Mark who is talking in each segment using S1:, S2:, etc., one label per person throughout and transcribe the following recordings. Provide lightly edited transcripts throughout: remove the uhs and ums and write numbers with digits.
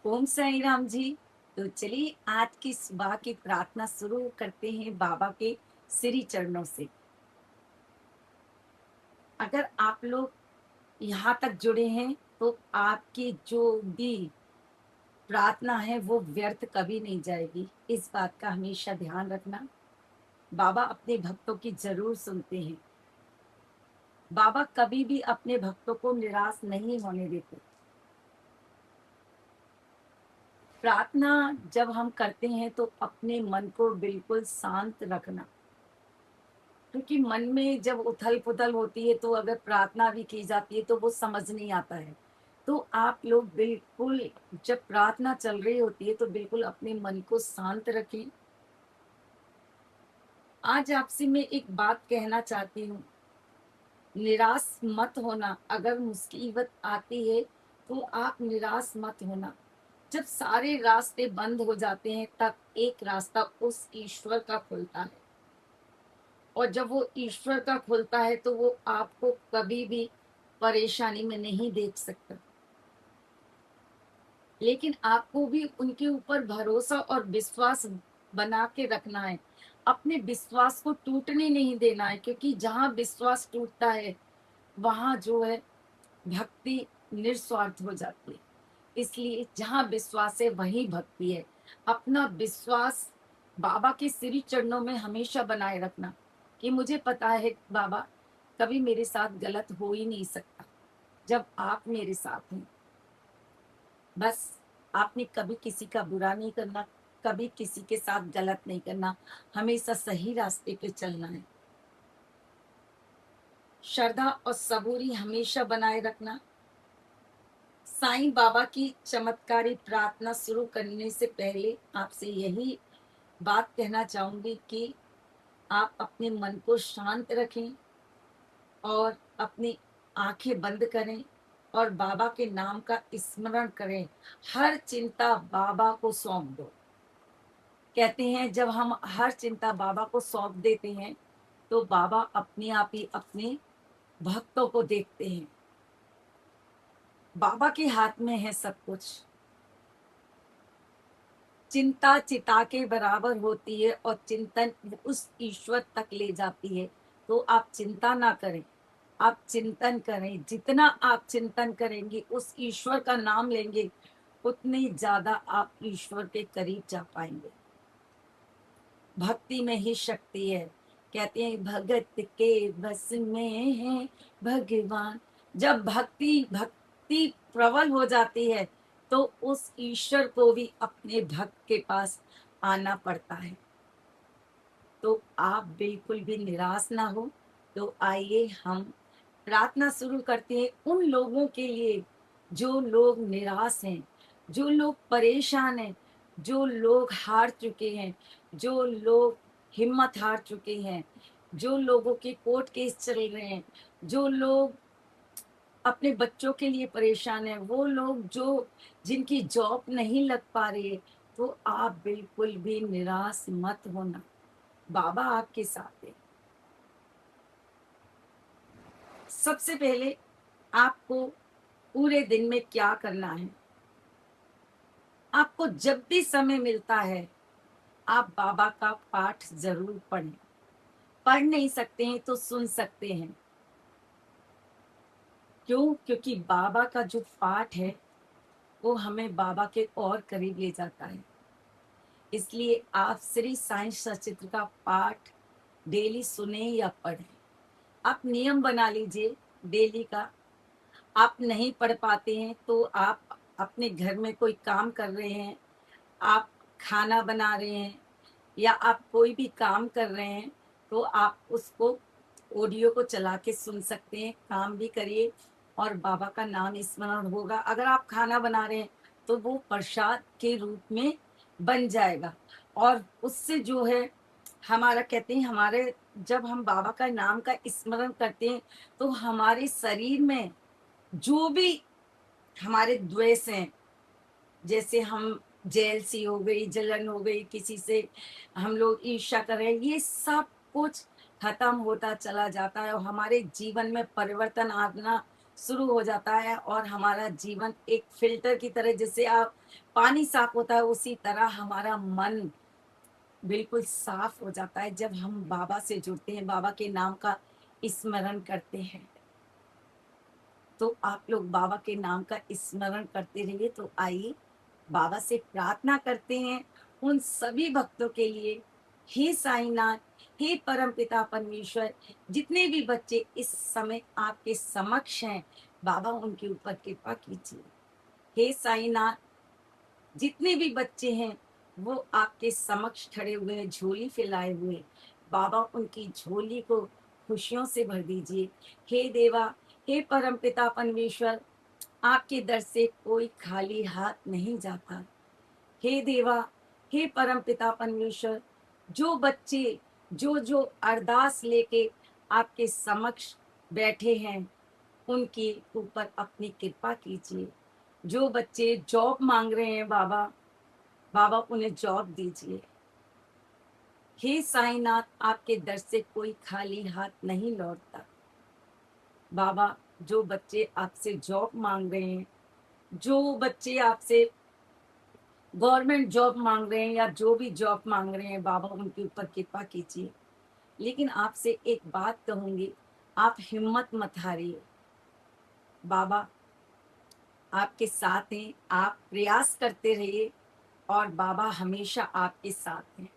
S1: ओम साई राम जी। तो चलिए आज की सुबह की प्रार्थना शुरू करते हैं बाबा के श्री चरणों से। अगर आप लोग यहाँ तक जुड़े हैं तो आपकी जो भी प्रार्थना है वो व्यर्थ कभी नहीं जाएगी। इस बात का हमेशा ध्यान रखना। बाबा अपने भक्तों की जरूर सुनते हैं। बाबा कभी भी अपने भक्तों को निराश नहीं होने देते। प्रार्थना जब हम करते हैं तो अपने मन को बिल्कुल शांत रखना, क्योंकि मन में जब उथल पुथल होती है तो अगर प्रार्थना भी की जाती है तो वो समझ नहीं आता है। तो आप लोग बिल्कुल जब प्रार्थना चल रही होती है तो बिल्कुल अपने मन को शांत रखें। आज आपसे मैं एक बात कहना चाहती हूँ। निराश मत होना। अगर मुसीबत आती है तो आप निराश मत होना। जब सारे रास्ते बंद हो जाते हैं तब एक रास्ता उस ईश्वर का खुलता है, और जब वो ईश्वर का खुलता है तो वो आपको कभी भी परेशानी में नहीं देख सकता। लेकिन आपको भी उनके ऊपर भरोसा और विश्वास बना के रखना है। अपने विश्वास को टूटने नहीं देना है, क्योंकि जहाँ विश्वास टूटता है वहां जो है भक्ति निस्वार्थ हो जाती है। इसलिए जहाँ विश्वास है वही भक्ति है। अपना विश्वास बाबा के श्री चरणों में हमेशा बनाए रखना कि मुझे पता है बाबा, कभी मेरे साथ गलत हो ही नहीं सकता जब आप मेरे साथ हैं। बस आपने कभी किसी का बुरा नहीं करना, कभी किसी के साथ गलत नहीं करना, हमेशा सही रास्ते पे चलना है। श्रद्धा और सबूरी हमेशा बनाए रखना। साईं बाबा की चमत्कारी प्रार्थना शुरू करने से पहले आपसे यही बात कहना चाहूंगी कि आप अपने मन को शांत रखें और अपनी आंखें बंद करें और बाबा के नाम का स्मरण करें। हर चिंता बाबा को सौंप दो। कहते हैं जब हम हर चिंता बाबा को सौंप देते हैं तो बाबा अपने आप ही अपने भक्तों को देखते हैं। बाबा के हाथ में है सब कुछ। चिंता चिता के बराबर होती है और चिंतन उस ईश्वर तक ले जाती है। तो आप चिंता ना करें, आप चिंतन करें। जितना आप चिंतन करेंगे, उस ईश्वर का नाम लेंगे, उतनी ज्यादा आप ईश्वर के करीब जा पाएंगे। भक्ति में ही शक्ति है। कहते हैं भगत के बस में है भगवान। जब भक्ति भक्ति प्रबल हो जाती है तो उस ईश्वर को भी अपने भक्त के पास आना पड़ता है। तो आप बिल्कुल भी निराश ना हो। तो आइए हम प्रार्थना शुरू करते हैं उन लोगों के लिए जो लोग निराश हैं, जो लोग परेशान हैं, जो लोग हार चुके हैं, जो लोग हिम्मत हार चुके हैं, जो लोगों के कोर्ट केस चल रहे हैं, जो लोग अपने बच्चों के लिए परेशान हैं, वो लोग जो जिनकी जॉब नहीं लग पा रही है। तो आप बिल्कुल भी निराश मत होना। बाबा आपके साथ है। सबसे पहले आपको पूरे दिन में क्या करना है? आपको जब भी समय मिलता है आप बाबा का पाठ जरूर पढ़ें। पढ़ नहीं सकते हैं तो सुन सकते हैं। क्यों? क्योंकि बाबा का जो पाठ है वो हमें बाबा के और करीब ले जाता है। इसलिए आप श्री साईं सचित्र का पाठ डेली सुने या पढ़ें। आप नियम बना लीजिए डेली का। आप नहीं पढ़ पाते हैं तो आप अपने घर में कोई काम कर रहे हैं, आप खाना बना रहे हैं या आप कोई भी काम कर रहे हैं तो आप उसको ऑडियो को चला के सुन सकते हैं। काम भी करिए और बाबा का नाम स्मरण होगा। अगर आप खाना बना रहे हैं तो वो प्रसाद के रूप में बन जाएगा। और उससे जो है हमारा कहते हैं हमारे जब हम बाबा का नाम का स्मरण करते हैं तो हमारे शरीर में जो भी हमारे द्वेष हैं, जैसे हम जेलसी हो गई, जलन हो गई, किसी से हम लोग ईर्ष्या कर रहे हैं, ये सब कुछ खत्म होता चला जाता है और हमारे जीवन में परिवर्तन आना शुरू हो जाता है और हमारा जीवन एक फिल्टर की तरह, जैसे आप पानी साफ होता है उसी तरह हमारा मन बिल्कुल साफ हो जाता है जब हम बाबा से जुड़ते हैं, बाबा के नाम का स्मरण करते हैं। तो आप लोग बाबा के नाम का स्मरण करते रहिए। तो आइए बाबा से प्रार्थना करते हैं उन सभी भक्तों के लिए। हे साईनाथ, हे परम पिता परमेश्वर, जितने भी बच्चे इस समय आपके समक्ष हैं, बाबा उनके ऊपर कृपा कीजिए। हे साईनाथ, जितने भी बच्चे हैं वो आपके समक्ष खड़े हुए हैं, झोली फैलाए हुए, बाबा उनकी झोली को खुशियों से भर दीजिए। हे देवा, हे परम पिता परमेश्वर, आपके दर से कोई खाली हाथ नहीं जाता। हे देवा, हे परम पिता परमेश्वर, जो बच्चे जो जो अरदास लेके आपके समक्ष बैठे हैं उनके ऊपर अपनी कृपा कीजिए। जो बच्चे जॉब मांग रहे हैं बाबा, बाबा उन्हें जॉब दीजिए। हे साईनाथ, आपके दर से कोई खाली हाथ नहीं लौटता। बाबा, जो बच्चे आपसे जॉब मांग रहे हैं, जो बच्चे आपसे गवर्नमेंट जॉब मांग रहे हैं या जो भी जॉब मांग रहे हैं, बाबा उनके ऊपर कृपा कीजिए। लेकिन आपसे एक बात कहूंगी, आप हिम्मत मत हारिए। बाबा आपके साथ हैं, आप प्रयास करते रहिए और बाबा हमेशा आपके साथ हैं।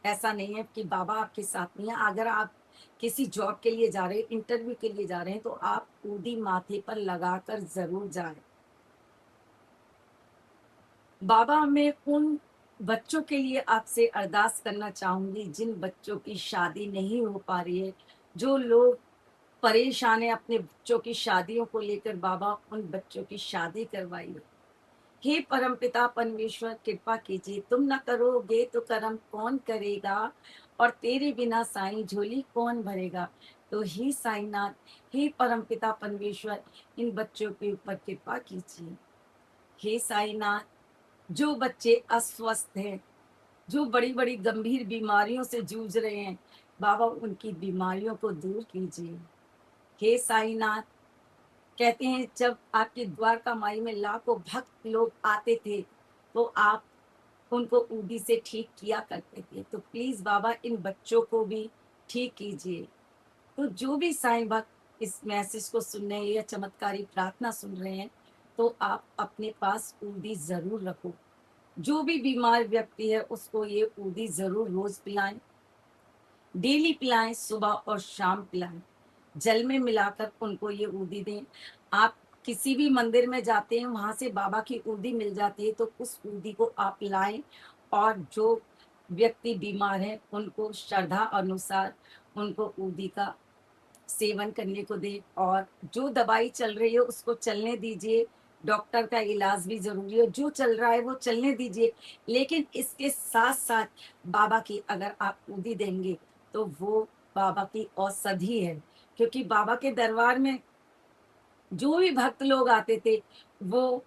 S1: ऐसा नहीं है कि बाबा आपके साथ नहीं है। अगर आप किसी जॉब के लिए जा रहे हैं, इंटरव्यू के लिए जा रहे हैं, तो आप ऊदी माथे पर लगाकर जरूर जाएं। बाबा, मैं उन बच्चों के लिए आपसे अरदास करना चाहूंगी जिन बच्चों की शादी नहीं हो पा रही है, जो लोग परेशान है अपने बच्चों की शादियों को लेकर, बाबा उन बच्चों की शादी करवाइए। हे परमपिता परमेश्वर, कृपा कीजिए। तुम न करोगे तो करम कौन करेगा, और तेरे बिना साईं झोली कौन भरेगा। तो हे साईनाथ, हे परमपिता परमेश्वर, इन बच्चों के ऊपर कृपा कीजिए। हे साईनाथ, जो बच्चे अस्वस्थ हैं, जो बड़ी बड़ी गंभीर बीमारियों से जूझ रहे हैं, बाबा उनकी बीमारियों को दूर कीजिए। हे साईनाथ, कहते हैं जब आपके द्वारका माई में लाखों भक्त लोग आते थे तो आप उनको ऊदी से ठीक किया करते थे। तो प्लीज बाबा इन बच्चों को भी ठीक कीजिए। तो जो भी साईं भक्त इस मैसेज को सुन रहे हैं या चमत्कारी प्रार्थना सुन रहे हैं, तो आप अपने पास ऊदी जरूर रखो। जो भी बीमार व्यक्ति है उसको ये ऊदी जरूर रोज पिलाएं, डेली पिलाएं, सुबह और शाम पिलाएं, जल में मिलाकर उनको ये ऊदी दें। आप किसी भी मंदिर में जाते हैं वहां से बाबा की ऊदी मिल जाती है, तो उस ऊदी को आप लाएं और जो व्यक्ति बीमार है उनको श्रद्धा अनुसार उनको ऊदी का सेवन करने को दें। और जो दवाई चल रही है उसको चलने दीजिए। डॉक्टर का इलाज भी जरूरी है, जो चल रहा है वो चलने दीजिए। लेकिन इसके साथ साथ बाबा की अगर आप ऊदी देंगे तो वो बाबा की औषधि है। क्योंकि बाबा के दरबार में जो भी भक्त लोग आते थे वो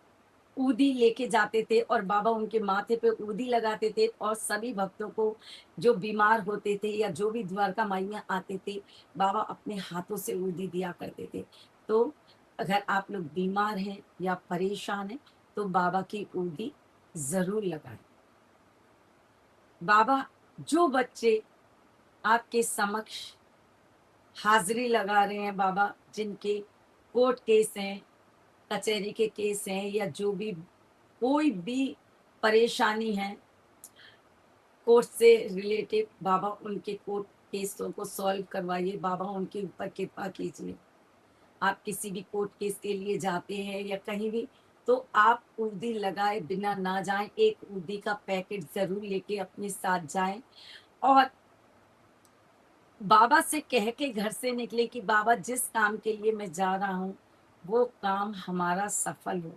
S1: ऊदी लेके जाते थे और बाबा उनके माथे पे ऊदी लगाते थे, और सभी भक्तों को जो बीमार होते थे या जो भी द्वारका माइया आते थे, बाबा अपने हाथों से ऊदी दिया करते थे। तो अगर आप लोग बीमार हैं या परेशान हैं तो बाबा की ऊदी जरूर लगाएं। बाबा, जो बच्चे आपके समक्ष हाजिरी लगा रहे हैं बाबा, जिनके कोर्ट केस हैं, कचहरी के केस हैं, या जो भी कोई भी परेशानी है कोर्ट से रिलेटेड, बाबा उनके कोर्ट केसों को सॉल्व करवाइए। बाबा उनके ऊपर कृपा कीजिए। आप किसी भी कोर्ट केस के लिए जाते हैं या कहीं भी, तो आप ऊदी लगाए बिना ना जाएं। एक ऊदी का पैकेट जरूर लेके अपने साथ जाएं और बाबा से कह के घर से निकले कि बाबा जिस काम के लिए मैं जा रहा हूँ वो काम हमारा सफल हो।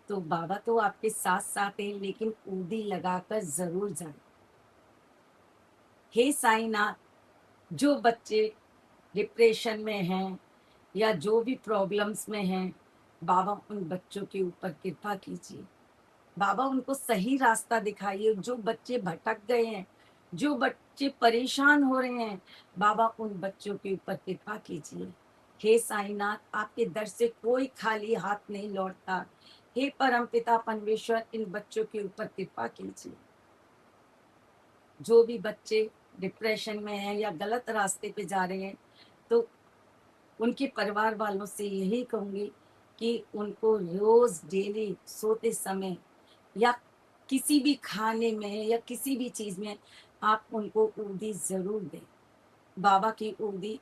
S1: तो बाबा तो आपके साथ साथ हैं, लेकिन ऊदी लगाकर जरूर जाएं। हे साईनाथ, जो बच्चे डिप्रेशन में हैं या जो भी प्रॉब्लम्स में हैं, बाबा उन बच्चों के ऊपर कृपा कीजिए। बाबा उनको सही रास्ता दिखाइए। जो बच्चे भटक गए हैं, जो बच्चे परेशान हो रहे हैं, बाबा उन बच्चों के ऊपर कृपा कीजिए। हे साईनाथ, आपके दर से कोई खाली हाथ नहीं लौटता। हे परमपिता परमेश्वर, इन बच्चों के ऊपर कृपा कीजिए। जो भी बच्चे डिप्रेशन में हैं या गलत रास्ते पे जा रहे हैं, तो उनके परिवार वालों से यही कहूंगी कि उनको रोज डेली सोते समय या किसी भी खाने में या किसी भी चीज में आप उनको उर्दी जरूर दें। बाबा की उर्दी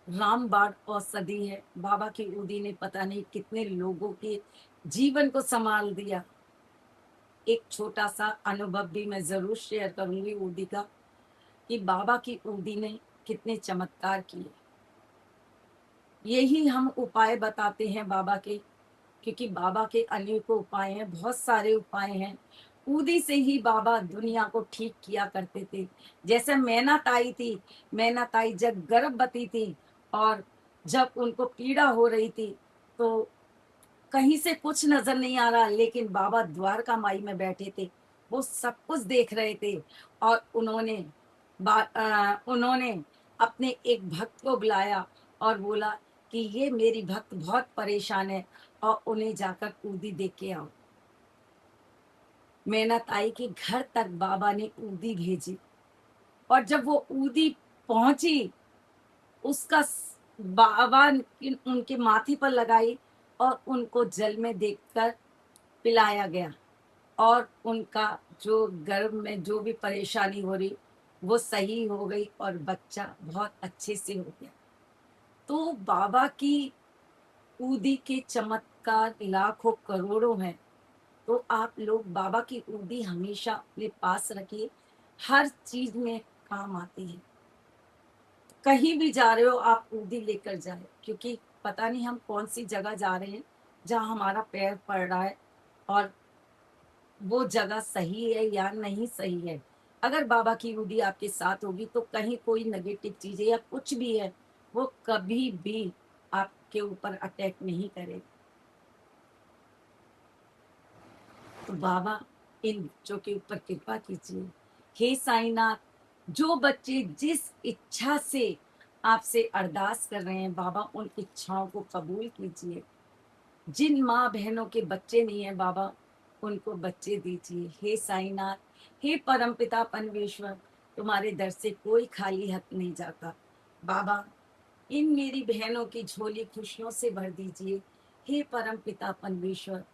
S1: रामबाण औषधि है। बाबा की उर्दी ने पता नहीं कितने लोगों के जीवन को संभाल दिया। एक छोटा सा अनुभव भी मैं जरूर शेयर करूंगी उर्दी का, कि बाबा की उर्दी ने कितने चमत्कार किए। यही हम उपाय बताते हैं बाबा के, क्योंकि बाबा के अनेकों उपाय हैं, बहुत सारे उपाय हैं। उदी से ही बाबा दुनिया को ठीक किया करते थे। जैसे मैना ताई थी, मैना ताई जब गर्भवती थी और जब उनको पीड़ा हो रही थी, तो कहीं से कुछ नजर नहीं आ रहा, लेकिन बाबा द्वारका माई में बैठे थे, वो सब कुछ देख रहे थे। और उन्होंने अपने एक भक्त को बुलाया और बोला कि ये मेरी भक्त बहुत परेशान है और उन्हें जाकर ऊदी दे के आओ। मेहनत आई कि घर तक बाबा ने ऊदी भेजी, और जब वो ऊदी पहुंची, उसका बाबा उनके माथे पर लगाई और उनको जल में देखकर पिलाया गया, और उनका जो गर्भ में जो भी परेशानी हो रही वो सही हो गई और बच्चा बहुत अच्छे से हो गया। तो बाबा की ऊदी के चमत्कार लाखों करोड़ों हैं। तो आप लोग बाबा की ऊदी हमेशा अपने पास रखिए, हर चीज में काम आती है। कहीं भी जा रहे हो आप ऊदी लेकर जाए, क्योंकि पता नहीं हम कौन सी जगह जा रहे हैं जहाँ हमारा पैर पड़ रहा है और वो जगह सही है या नहीं सही है। अगर बाबा की ऊदी आपके साथ होगी तो कहीं कोई नेगेटिव चीज है या कुछ भी है, वो कभी भी आपके ऊपर अटैक नहीं करेगा। तो बाबा इन बच्चों के ऊपर कृपा कीजिए। हे साईनाथ, जो बच्चे जिस इच्छा से आपसे अरदास कर रहे हैं, बाबा उन इच्छाओं को कबूल कीजिए। जिन माँ बहनों के बच्चे नहीं है, बाबा उनको बच्चे दीजिए। हे साईनाथ, हे परमपिता परमेश्वर, तुम्हारे दर से कोई खाली हाथ नहीं जाता। बाबा, इन मेरी बहनों की झोली खुशियों से भर दीजिए। हे परमपिता परमेश्वर,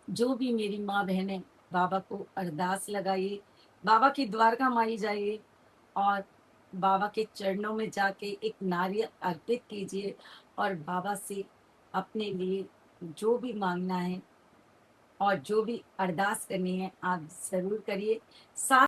S1: जो भी मेरी माँ बहनें, बाबा को अरदास लगाइए, बाबा की द्वारका माई जाइए और बाबा के चरणों में जाके एक नारियल अर्पित कीजिए और बाबा से अपने लिए जो भी मांगना है और जो भी अरदास करनी है आप जरूर करिए। साथ